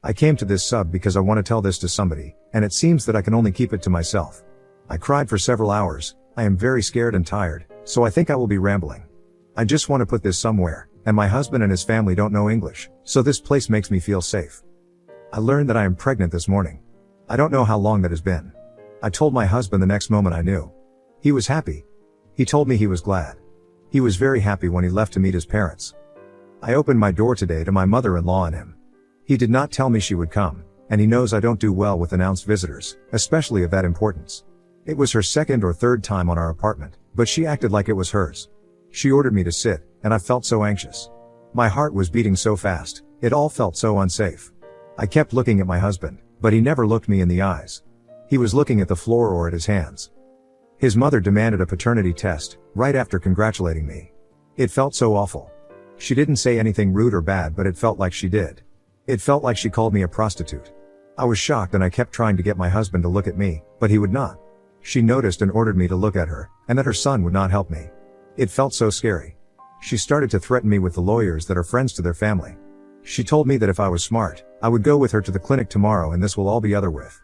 I came to this sub because I want to tell this to somebody, and it seems that I can only keep it to myself. I cried for several hours. I am very scared and tired, so I think I will be rambling. I just want to put this somewhere, and my husband and his family don't know English, so this place makes me feel safe. I learned that I am pregnant this morning. I don't know how long that has been. I told my husband the next moment I knew. He was happy. He told me he was glad. He was very happy when he left to meet his parents. I opened my door today to my mother-in-law and him. He did not tell me she would come, and he knows I don't do well with announced visitors, especially of that importance. It was her second or third time on our apartment, but she acted like it was hers. She ordered me to sit, and I felt so anxious. My heart was beating so fast, it all felt so unsafe. I kept looking at my husband, but he never looked me in the eyes. He was looking at the floor or at his hands. His mother demanded a paternity test, right after congratulating me. It felt so awful. She didn't say anything rude or bad, but it felt like she did. It felt like she called me a prostitute. I was shocked and I kept trying to get my husband to look at me, but he would not. She noticed and ordered me to look at her, and that her son would not help me. It felt so scary. She started to threaten me with the lawyers that are friends to their family. She told me that if I was smart, I would go with her to the clinic tomorrow and this will all be over with.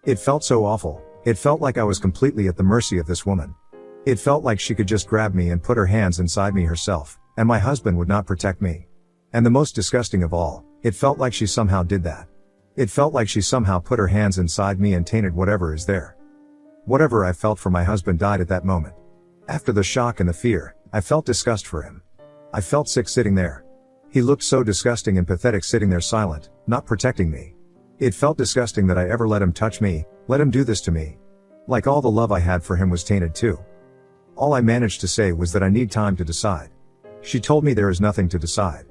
It felt so awful. It felt like I was completely at the mercy of this woman. It felt like she could just grab me and put her hands inside me herself, and my husband would not protect me. And the most disgusting of all, it felt like she somehow did that. It felt like she somehow put her hands inside me and tainted whatever is there. Whatever I felt for my husband died at that moment. After the shock and the fear, I felt disgust for him. I felt sick sitting there. He looked so disgusting and pathetic sitting there silent, not protecting me. It felt disgusting that I ever let him touch me, let him do this to me. Like all the love I had for him was tainted too. All I managed to say was that I need time to decide. She told me there is nothing to decide.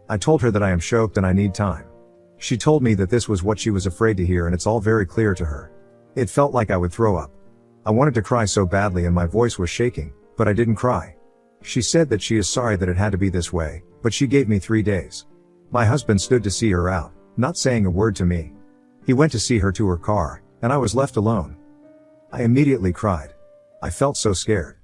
I told her that I am shocked and I need time. She told me that this was what she was afraid to hear and it's all very clear to her. It felt like I would throw up. I wanted to cry so badly and my voice was shaking, but I didn't cry. She said that she is sorry that it had to be this way, but she gave me 3 days. My husband stood to see her out, not saying a word to me. He went to see her to her car, and I was left alone. I immediately cried. I felt so scared.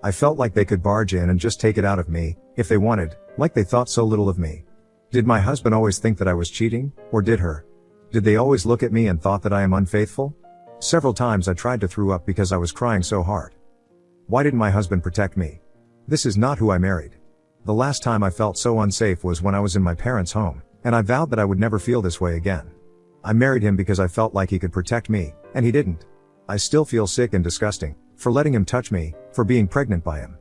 I felt like they could barge in and just take it out of me, if they wanted, like they thought so little of me. Did my husband always think that I was cheating, or did her? Did they always look at me and thought that I am unfaithful? Several times I tried to throw up because I was crying so hard. Why didn't my husband protect me? This is not who I married. The last time I felt so unsafe was when I was in my parents' home, and I vowed that I would never feel this way again. I married him because I felt like he could protect me, and he didn't. I still feel sick and disgusting, for letting him touch me, for being pregnant by him.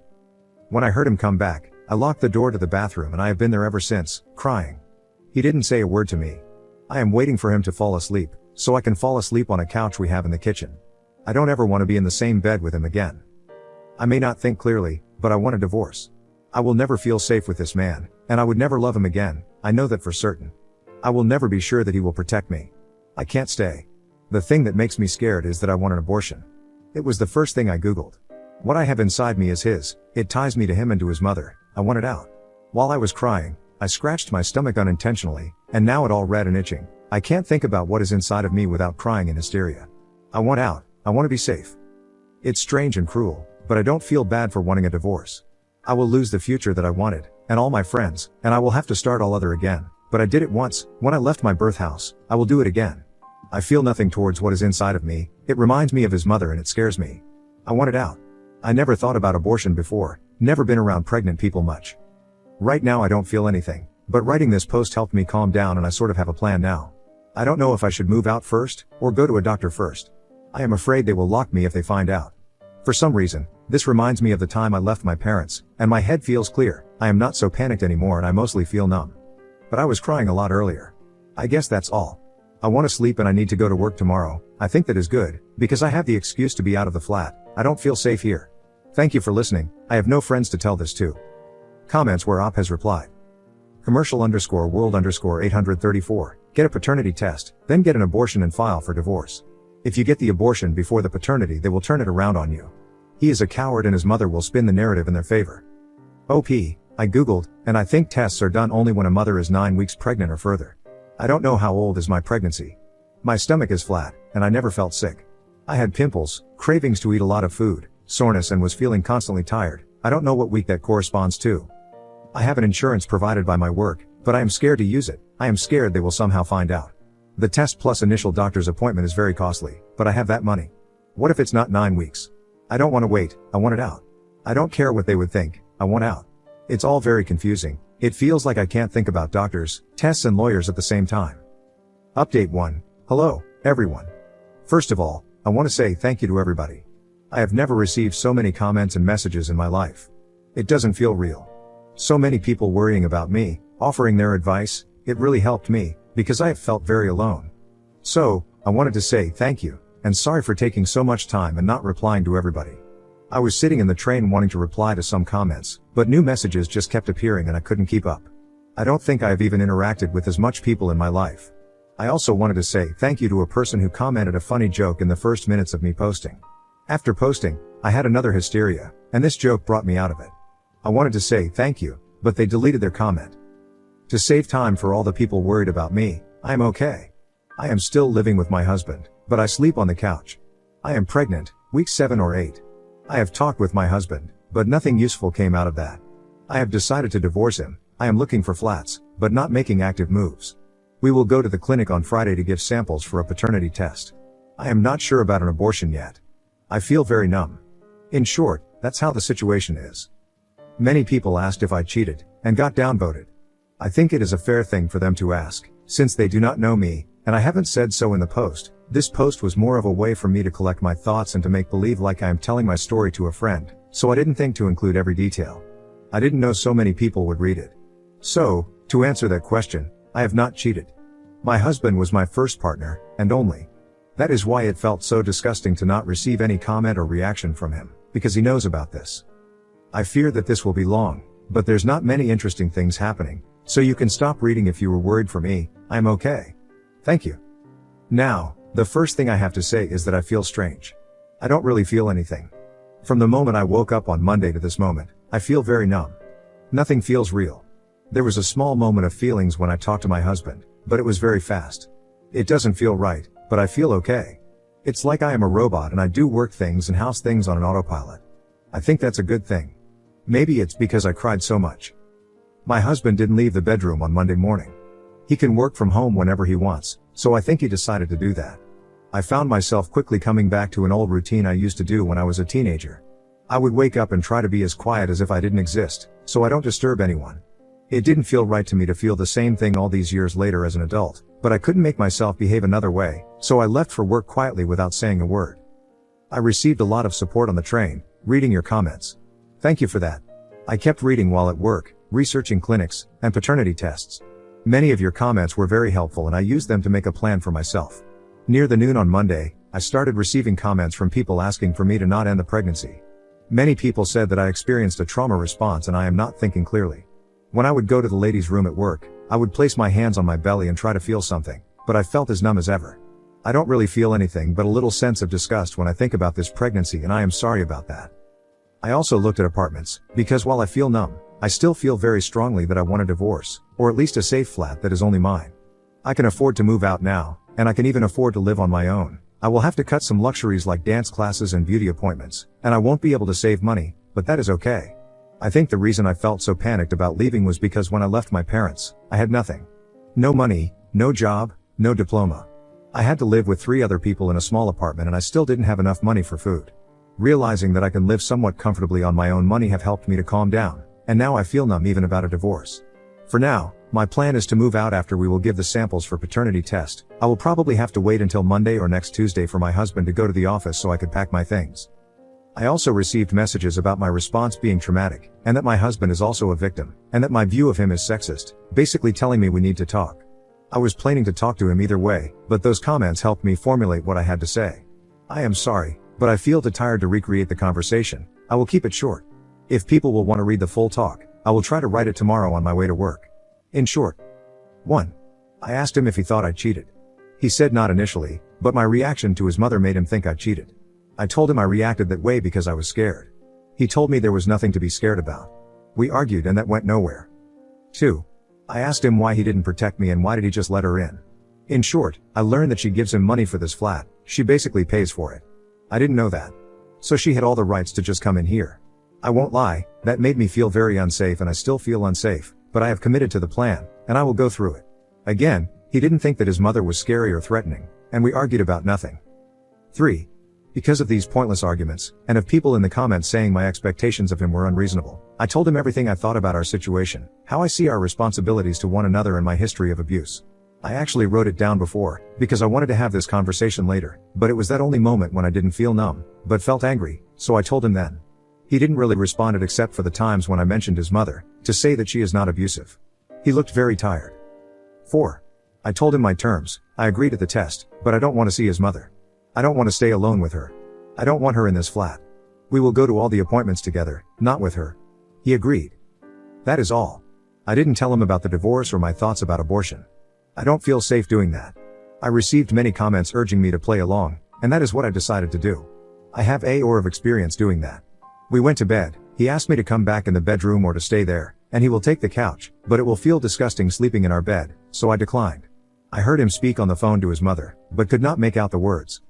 When I heard him come back, I locked the door to the bathroom and I have been there ever since, crying. He didn't say a word to me. I am waiting for him to fall asleep, so I can fall asleep on a couch we have in the kitchen. I don't ever want to be in the same bed with him again. I may not think clearly, but I want a divorce. I will never feel safe with this man, and I would never love him again, I know that for certain. I will never be sure that he will protect me. I can't stay. The thing that makes me scared is that I want an abortion. It was the first thing I googled. What I have inside me is his, it ties me to him and to his mother, I want it out. While I was crying, I scratched my stomach unintentionally, and now it all red and itching. I can't think about what is inside of me without crying in hysteria. I want out, I want to be safe. It's strange and cruel, but I don't feel bad for wanting a divorce. I will lose the future that I wanted, and all my friends, and I will have to start all over again, but I did it once, when I left my birth house, I will do it again. I feel nothing towards what is inside of me, it reminds me of his mother and it scares me. I want it out. I never thought about abortion before, never been around pregnant people much. Right now I don't feel anything, but writing this post helped me calm down and I sort of have a plan now. I don't know if I should move out first, or go to a doctor first. I am afraid they will lock me if they find out. For some reason, this reminds me of the time I left my parents, and my head feels clear. I am not so panicked anymore and I mostly feel numb. But I was crying a lot earlier. I guess that's all. I want to sleep and I need to go to work tomorrow. I think that is good, because I have the excuse to be out of the flat. I don't feel safe here. Thank you for listening. I have no friends to tell this to. Comments where Op has replied. Commercial_world_834. Get a paternity test, then get an abortion and file for divorce. If you get the abortion before the paternity, they will turn it around on you. He is a coward and his mother will spin the narrative in their favor. OP, I googled, and I think tests are done only when a mother is 9 weeks pregnant or further. I don't know how old is my pregnancy. My stomach is flat, and I never felt sick. I had pimples, cravings to eat a lot of food, soreness and was feeling constantly tired. I don't know what week that corresponds to. I have an insurance provided by my work, but I am scared to use it. I am scared they will somehow find out. The test plus initial doctor's appointment is very costly, but I have that money. What if it's not 9 weeks? I don't want to wait, I want it out. I don't care what they would think, I want out. It's all very confusing. It feels like I can't think about doctors, tests and lawyers at the same time. Update 1. Hello, everyone. First of all, I want to say thank you to everybody. I have never received so many comments and messages in my life. It doesn't feel real. So many people worrying about me, offering their advice, it really helped me, because I have felt very alone. So, I wanted to say thank you, and sorry for taking so much time and not replying to everybody. I was sitting in the train wanting to reply to some comments, but new messages just kept appearing and I couldn't keep up. I don't think I have even interacted with as much people in my life. I also wanted to say thank you to a person who commented a funny joke in the first minutes of me posting. After posting, I had another hysteria, and this joke brought me out of it. I wanted to say thank you, but they deleted their comment. To save time for all the people worried about me, I am okay. I am still living with my husband, but I sleep on the couch. I am pregnant, week 7 or 8. I have talked with my husband, but nothing useful came out of that. I have decided to divorce him. I am looking for flats, but not making active moves. We will go to the clinic on Friday to give samples for a paternity test. I am not sure about an abortion yet. I feel very numb. In short, that's how the situation is. Many people asked if I cheated, and got downvoted. I think it is a fair thing for them to ask, since they do not know me, and I haven't said so in the post. This post was more of a way for me to collect my thoughts and to make believe like I am telling my story to a friend, so I didn't think to include every detail. I didn't know so many people would read it. So, to answer that question, I have not cheated. My husband was my first partner, and only. That is why it felt so disgusting to not receive any comment or reaction from him, because he knows about this. I fear that this will be long, but there's not many interesting things happening, so you can stop reading if you were worried for me. I am okay. Thank you. Now, the first thing I have to say is that I feel strange. I don't really feel anything. From the moment I woke up on Monday to this moment, I feel very numb. Nothing feels real. There was a small moment of feelings when I talked to my husband, but it was very fast. It doesn't feel right, but I feel okay. It's like I am a robot and I do work things and house things on an autopilot. I think that's a good thing. Maybe it's because I cried so much. My husband didn't leave the bedroom on Monday morning. He can work from home whenever he wants, so I think he decided to do that. I found myself quickly coming back to an old routine I used to do when I was a teenager. I would wake up and try to be as quiet as if I didn't exist, so I don't disturb anyone. It didn't feel right to me to feel the same thing all these years later as an adult, but I couldn't make myself behave another way, so I left for work quietly without saying a word. I received a lot of support on the train, reading your comments. Thank you for that. I kept reading while at work, researching clinics, and paternity tests. Many of your comments were very helpful and I used them to make a plan for myself. Near the noon on Monday, I started receiving comments from people asking for me to not end the pregnancy. Many people said that I experienced a trauma response and I am not thinking clearly. When I would go to the ladies' room at work, I would place my hands on my belly and try to feel something, but I felt as numb as ever. I don't really feel anything but a little sense of disgust when I think about this pregnancy and I am sorry about that. I also looked at apartments, because while I feel numb, I still feel very strongly that I want a divorce, or at least a safe flat that is only mine. I can afford to move out now, and I can even afford to live on my own. I will have to cut some luxuries like dance classes and beauty appointments, and I won't be able to save money, but that is okay. I think the reason I felt so panicked about leaving was because when I left my parents, I had nothing. No money, no job, no diploma. I had to live with 3 other people in a small apartment and I still didn't have enough money for food. Realizing that I can live somewhat comfortably on my own money have helped me to calm down, and now I feel numb even about a divorce. For now, my plan is to move out after we will give the samples for paternity test. I will probably have to wait until Monday or next Tuesday for my husband to go to the office so I could pack my things. I also received messages about my response being traumatic, and that my husband is also a victim, and that my view of him is sexist, basically telling me we need to talk. I was planning to talk to him either way, but those comments helped me formulate what I had to say. I am sorry, but I feel too tired to recreate the conversation. I will keep it short. If people will want to read the full talk, I will try to write it tomorrow on my way to work. In short. 1. I asked him if he thought I cheated. He said not initially, but my reaction to his mother made him think I cheated. I told him I reacted that way because I was scared. He told me there was nothing to be scared about. We argued and that went nowhere. 2. I asked him why he didn't protect me and why did he just let her in. In short, I learned that she gives him money for this flat, she basically pays for it. I didn't know that. So she had all the rights to just come in here. I won't lie, that made me feel very unsafe and I still feel unsafe, but I have committed to the plan, and I will go through it. Again, He didn't think that his mother was scary or threatening, and we argued about nothing. 3. Because of these pointless arguments, and of people in the comments saying my expectations of him were unreasonable, I told him everything I thought about our situation, how I see our responsibilities to one another and my history of abuse. I actually wrote it down before, because I wanted to have this conversation later, but it was that only moment when I didn't feel numb, but felt angry, so I told him then. He didn't really respond except for the times when I mentioned his mother, to say that she is not abusive. He looked very tired. 4. I told him my terms, I agreed at the test, but I don't want to see his mother. I don't want to stay alone with her. I don't want her in this flat. We will go to all the appointments together, not with her. He agreed. That is all. I didn't tell him about the divorce or my thoughts about abortion. I don't feel safe doing that. I received many comments urging me to play along, and that is what I decided to do. I have a or of experience doing that. We went to bed, he asked me to come back in the bedroom or to stay there, and he will take the couch, but it will feel disgusting sleeping in our bed, so I declined. I heard him speak on the phone to his mother, but could not make out the words.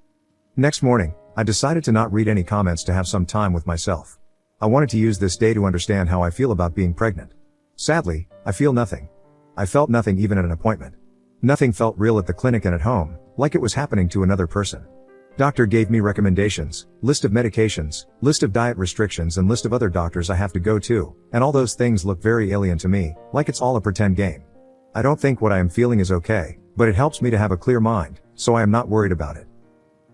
Next morning, I decided to not read any comments to have some time with myself. I wanted to use this day to understand how I feel about being pregnant. Sadly, I feel nothing. I felt nothing even at an appointment. Nothing felt real at the clinic and at home, like it was happening to another person. Doctor gave me recommendations, list of medications, list of diet restrictions and list of other doctors I have to go to, and all those things look very alien to me, like it's all a pretend game. I don't think what I am feeling is okay, but it helps me to have a clear mind, so I am not worried about it.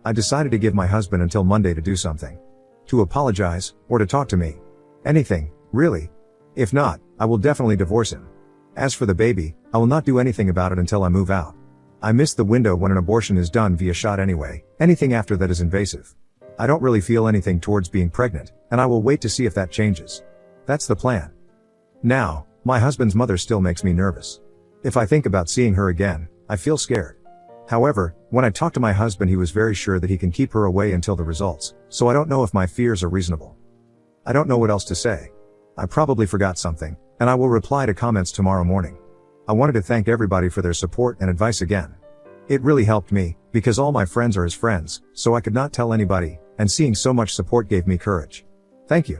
I decided to give my husband until Monday to do something. To apologize, or to talk to me. Anything, really. If not, I will definitely divorce him. As for the baby, I will not do anything about it until I move out. I missed the window when an abortion is done via shot anyway, anything after that is invasive. I don't really feel anything towards being pregnant, and I will wait to see if that changes. That's the plan. Now, my husband's mother still makes me nervous. If I think about seeing her again, I feel scared. However, when I talked to my husband he was very sure that he can keep her away until the results, so I don't know if my fears are reasonable. I don't know what else to say. I probably forgot something, and I will reply to comments tomorrow morning. I wanted to thank everybody for their support and advice again. It really helped me, because all my friends are his friends, so I could not tell anybody, and seeing so much support gave me courage. Thank you.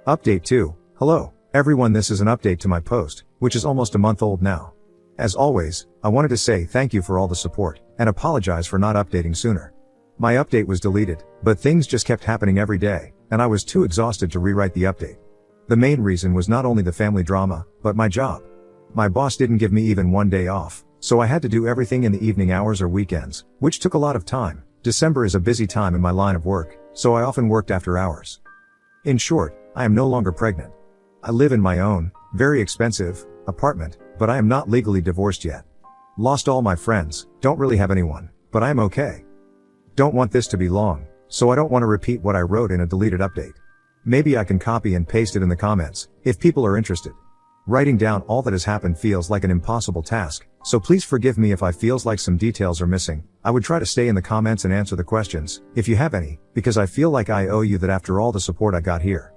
Update 2. Hello, everyone, this is an update to my post, which is almost a month old now. As always, I wanted to say thank you for all the support, and apologize for not updating sooner. My update was deleted, but things just kept happening every day, and I was too exhausted to rewrite the update. The main reason was not only the family drama, but my job. My boss didn't give me even one day off, so I had to do everything in the evening hours or weekends, which took a lot of time. December is a busy time in my line of work, so I often worked after hours. In short, I am no longer pregnant. I live in my own, very expensive, apartment, but I am not legally divorced yet. Lost all my friends, don't really have anyone, but I am okay. Don't want this to be long, so I don't want to repeat what I wrote in a deleted update. Maybe I can copy and paste it in the comments, if people are interested. Writing down all that has happened feels like an impossible task, so please forgive me if I feels like some details are missing. I would try to stay in the comments and answer the questions, if you have any, because I feel like I owe you that after all the support I got here.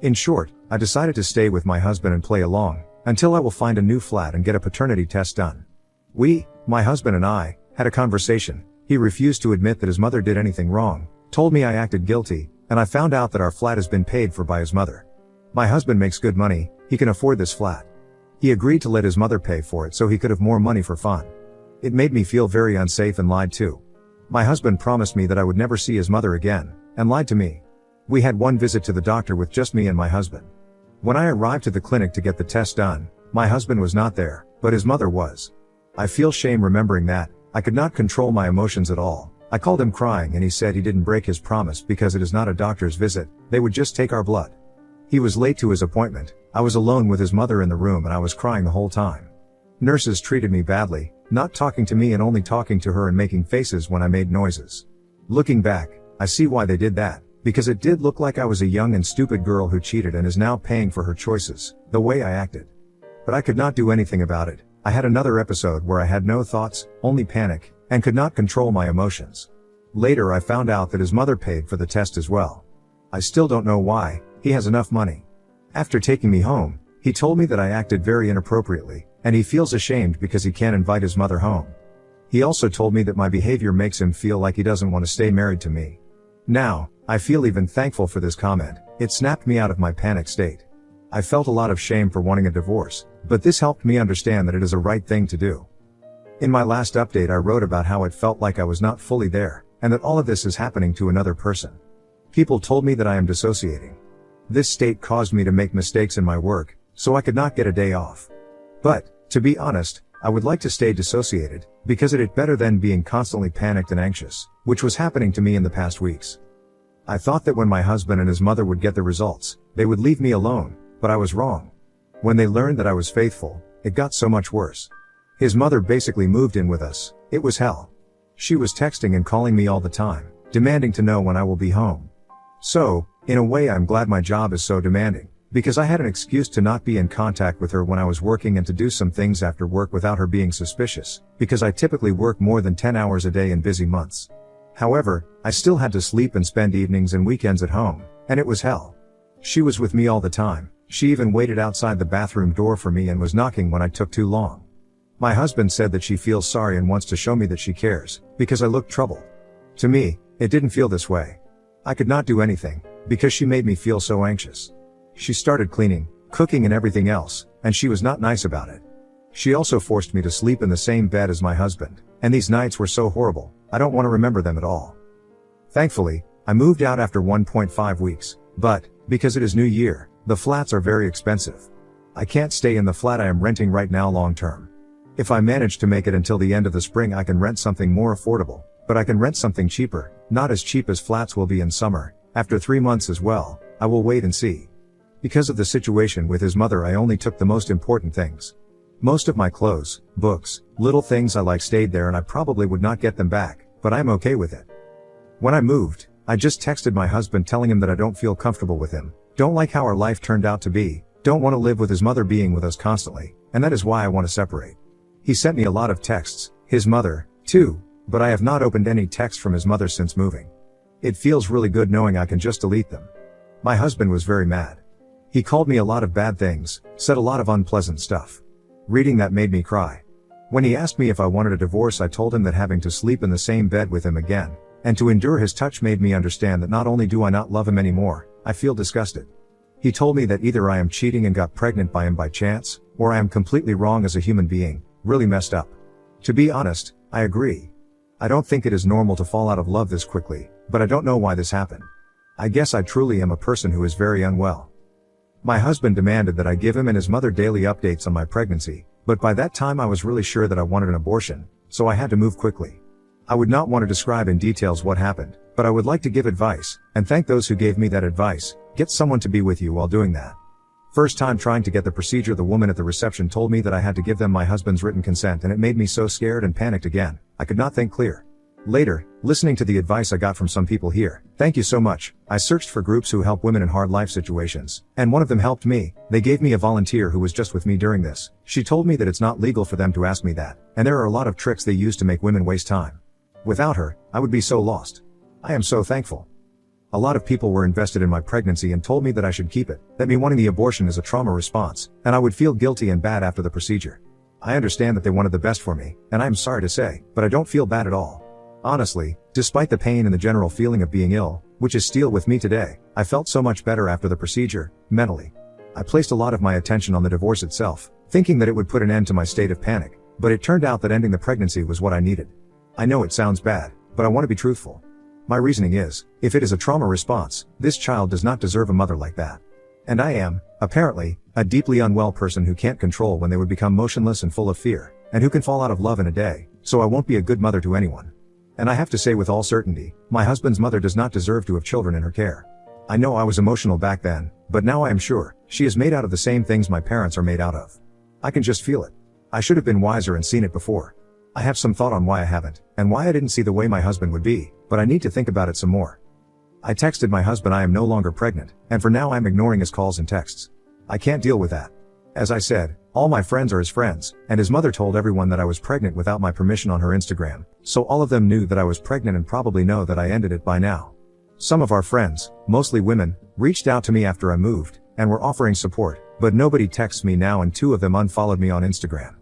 In short, I decided to stay with my husband and play along, until I will find a new flat and get a paternity test done. My husband and I, had a conversation. He refused to admit that his mother did anything wrong, told me I acted guilty, and I found out that our flat has been paid for by his mother. My husband makes good money, he can afford this flat. He agreed to let his mother pay for it so he could have more money for fun. It made me feel very unsafe and lied to. My husband promised me that I would never see his mother again, and lied to me. We had one visit to the doctor with just me and my husband. When I arrived to the clinic to get the test done, my husband was not there, but his mother was. I feel shame remembering that. I could not control my emotions at all. I called him crying and he said he didn't break his promise because it is not a doctor's visit, they would just take our blood. He was late to his appointment. I was alone with his mother in the room and I was crying the whole time. Nurses treated me badly, not talking to me and only talking to her and making faces when I made noises. Looking back, I see why they did that, because it did look like I was a young and stupid girl who cheated and is now paying for her choices, the way I acted. But I could not do anything about it. I had another episode where I had no thoughts, only panic, and could not control my emotions. Later I found out that his mother paid for the test as well. I still don't know why. He has enough money. After taking me home, he told me that I acted very inappropriately, and he feels ashamed because he can't invite his mother home. He also told me that my behavior makes him feel like he doesn't want to stay married to me. Now, I feel even thankful for this comment. It snapped me out of my panic state. I felt a lot of shame for wanting a divorce, but this helped me understand that it is a right thing to do. In my last update I wrote about how it felt like I was not fully there, and that all of this is happening to another person. People told me that I am dissociating. This state caused me to make mistakes in my work, so I could not get a day off. But, to be honest, I would like to stay dissociated, because it better than being constantly panicked and anxious, which was happening to me in the past weeks. I thought that when my husband and his mother would get the results, they would leave me alone, but I was wrong. When they learned that I was faithful, it got so much worse. His mother basically moved in with us. It was hell. She was texting and calling me all the time, demanding to know when I will be home. So, in a way I'm glad my job is so demanding, because I had an excuse to not be in contact with her when I was working and to do some things after work without her being suspicious, because I typically work more than 10 hours a day in busy months. However, I still had to sleep and spend evenings and weekends at home, and it was hell. She was with me all the time. She even waited outside the bathroom door for me and was knocking when I took too long. My husband said that she feels sorry and wants to show me that she cares, because I looked troubled. To me, it didn't feel this way. I could not do anything, because she made me feel so anxious. She started cleaning, cooking and everything else, and she was not nice about it. She also forced me to sleep in the same bed as my husband, and these nights were so horrible, I don't want to remember them at all. Thankfully, I moved out after 1.5 weeks, but, because it is New Year, the flats are very expensive. I can't stay in the flat I am renting right now long term. If I manage to make it until the end of the spring I can rent something more affordable, but I can rent something cheaper, not as cheap as flats will be in summer, after 3 months as well. I will wait and see. Because of the situation with his mother I only took the most important things. Most of my clothes, books, little things I like stayed there and I probably would not get them back, but I'm okay with it. When I moved, I just texted my husband telling him that I don't feel comfortable with him, don't like how our life turned out to be, don't want to live with his mother being with us constantly, and that is why I want to separate. He sent me a lot of texts, his mother, too, but I have not opened any text from his mother since moving. It feels really good knowing I can just delete them. My husband was very mad. He called me a lot of bad things, said a lot of unpleasant stuff. Reading that made me cry. When he asked me if I wanted a divorce I told him that having to sleep in the same bed with him again, and to endure his touch made me understand that not only do I not love him anymore, I feel disgusted. He told me that either I am cheating and got pregnant by him by chance, or I am completely wrong as a human being, really messed up. To be honest, I agree. I don't think it is normal to fall out of love this quickly, but I don't know why this happened. I guess I truly am a person who is very unwell. My husband demanded that I give him and his mother daily updates on my pregnancy, but by that time I was really sure that I wanted an abortion, so I had to move quickly. I would not want to describe in details what happened, but I would like to give advice, and thank those who gave me that advice. Get someone to be with you while doing that. First time trying to get the procedure, the woman at the reception told me that I had to give them my husband's written consent, and it made me so scared and panicked again, I could not think clear. Later, listening to the advice I got from some people here, thank you so much, I searched for groups who help women in hard life situations, and one of them helped me. They gave me a volunteer who was just with me during this. She told me that it's not legal for them to ask me that, and there are a lot of tricks they use to make women waste time. Without her, I would be so lost. I am so thankful. A lot of people were invested in my pregnancy and told me that I should keep it, that me wanting the abortion is a trauma response, and I would feel guilty and bad after the procedure. I understand that they wanted the best for me, and I am sorry to say, but I don't feel bad at all. Honestly, despite the pain and the general feeling of being ill, which is still with me today, I felt so much better after the procedure, mentally. I placed a lot of my attention on the divorce itself, thinking that it would put an end to my state of panic, but it turned out that ending the pregnancy was what I needed. I know it sounds bad, but I want to be truthful. My reasoning is, if it is a trauma response, this child does not deserve a mother like that. And I am, apparently, a deeply unwell person who can't control when they would become motionless and full of fear, and who can fall out of love in a day, so I won't be a good mother to anyone. And I have to say with all certainty, my husband's mother does not deserve to have children in her care. I know I was emotional back then, but now I am sure, she is made out of the same things my parents are made out of. I can just feel it. I should have been wiser and seen it before. I have some thought on why I haven't, and why I didn't see the way my husband would be, but I need to think about it some more. I texted my husband I am no longer pregnant, and for now I'm ignoring his calls and texts. I can't deal with that. As I said, all my friends are his friends, and his mother told everyone that I was pregnant without my permission on her Instagram, so all of them knew that I was pregnant and probably know that I ended it by now. Some of our friends, mostly women, reached out to me after I moved, and were offering support, but nobody texts me now and 2 of them unfollowed me on Instagram.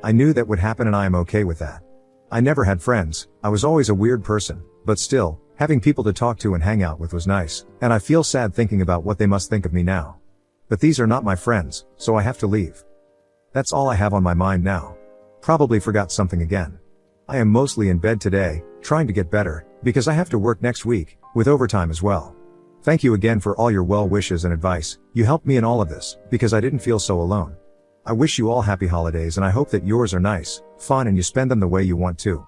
I knew that would happen and I am okay with that. I never had friends, I was always a weird person, but still, having people to talk to and hang out with was nice, and I feel sad thinking about what they must think of me now. But these are not my friends, so I have to leave. That's all I have on my mind now. Probably forgot something again. I am mostly in bed today, trying to get better, because I have to work next week, with overtime as well. Thank you again for all your well wishes and advice. You helped me in all of this, because I didn't feel so alone. I wish you all happy holidays and I hope that yours are nice, fun and you spend them the way you want to.